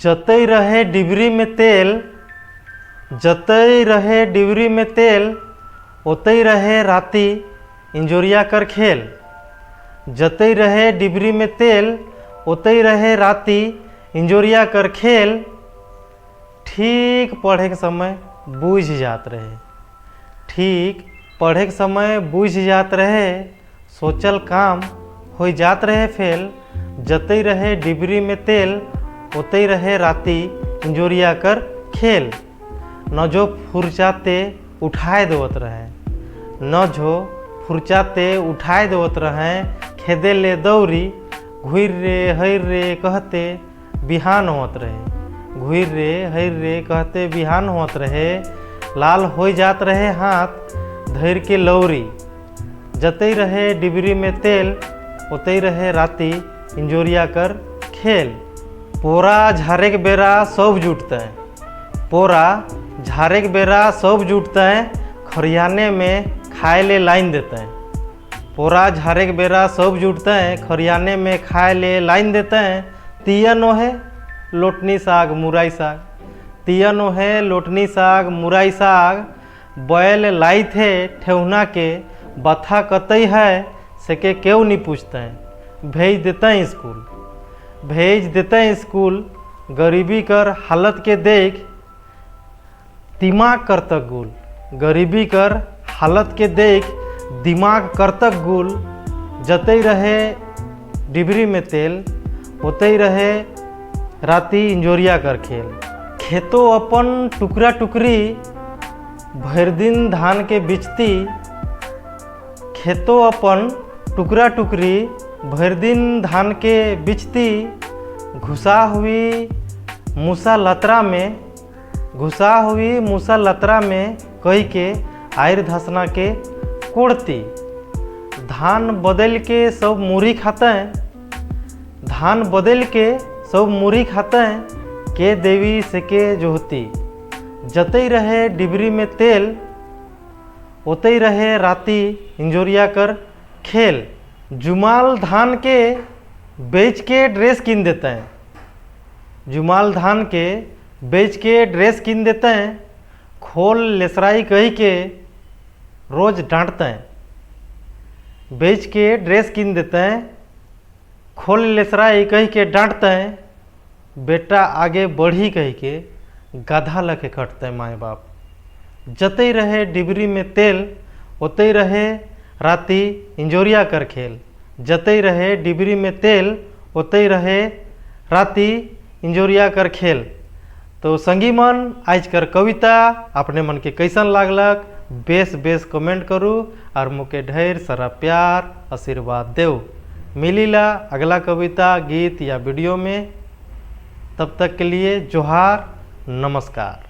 जतई रहे डिबरी में तेल, जतई रहे डिबरी में तेल, ओतई रहे राती इंजोरिया कर खेल। जतई रहे डिबरी में तेल, ओतई रहे राती इंजोरिया कर खेल। ठीक पढ़े के समय बूझ जात रहे, ठीक पढ़े के समय बूझ जात रहे, सोचल काम हो जात रहे फेल। जतई रहे डिबरी में तेल, ओतई रहे राती इंजोरिया कर खेल। न जो फुरचाते उठाए देवत रहे, न जो फुरचाते उठाए देवत रहे, खेदे ले दौरी घुर रे हर रे कहते बिहान होत रहे। घुर रे हर रे कहते बिहान होत रहे, लाल हो जात रहे हाथ धैर के लौरी। जतई रहे डिबरी में तेल, ओतई रहे राती इंजोरिया कर खेल। पोरा झारे के बेरा सब जुटते हैं, पोरा झारे के बेरा सब जुटते हैं, खरियाने में खाए ले लाइन देते हैं। पोरा झारे के बेरा सब जुटते हैं, खरियाने में खाए ले लाइन देते हैं। तियनो है लोटनी साग मुराई साग, तियनो है लोटनी साग मुराई साग। बैल लाई थे ठेहुना के, बथा कतई है से के क्यों नहीं पूछते हैं। भेज देते हैं स्कूल, भेज देते हैं स्कूल। गरीबी कर हालत के देख दिमाग करतक गुल, गरीबी कर हालत के देख दिमाग करतक गुल। जतई रहे डिबरी में तेल, ओतई रहे राती इंजोरिया कर खेल। खेतो अपन टुकरा टुकरी भर दिन धान के बिचती, खेतो अपन टुकरा टुकरी भर दिन धान के बिचती। घुसा हुई मूसा लतरा में, घुसा हुई मूसा लतरा में कही के आयर धसना के कोड़ती। धान बदल के सब मुरी खाते हैं, धान बदल के सब मुरी खाते हैं, के देवी से के जोहती। जतई रहे डिबरी में तेल, ओतई रहे राती इंजोरिया कर खेल। जुमाल धान के बेच के ड्रेस किन देते हैं, जुमाल धान के बेच के ड्रेस किन देते हैं। खोल लेसराई कही के रोज डांटते हैं, बेच के ड्रेस किन देते हैं, खोल लेसराई कही के डांटते हैं। बेटा आगे बढ़ी कही के गधा लके कटते हैं माए बाप। जतई रहे डिबरी में तेल, ओतई रहे राती इंजोरिया कर खेल। जतई रहे डिबरी में तेल, ओतई रहे राती इंजोरिया कर खेल। तो संगी मन आज कर कविता अपने मन के कैसन लागलक बेस बेस कमेंट करू और मुके ढेर सारा प्यार आशीर्वाद देव। मिलीला अगला कविता गीत या वीडियो में, तब तक के लिए जोहार नमस्कार।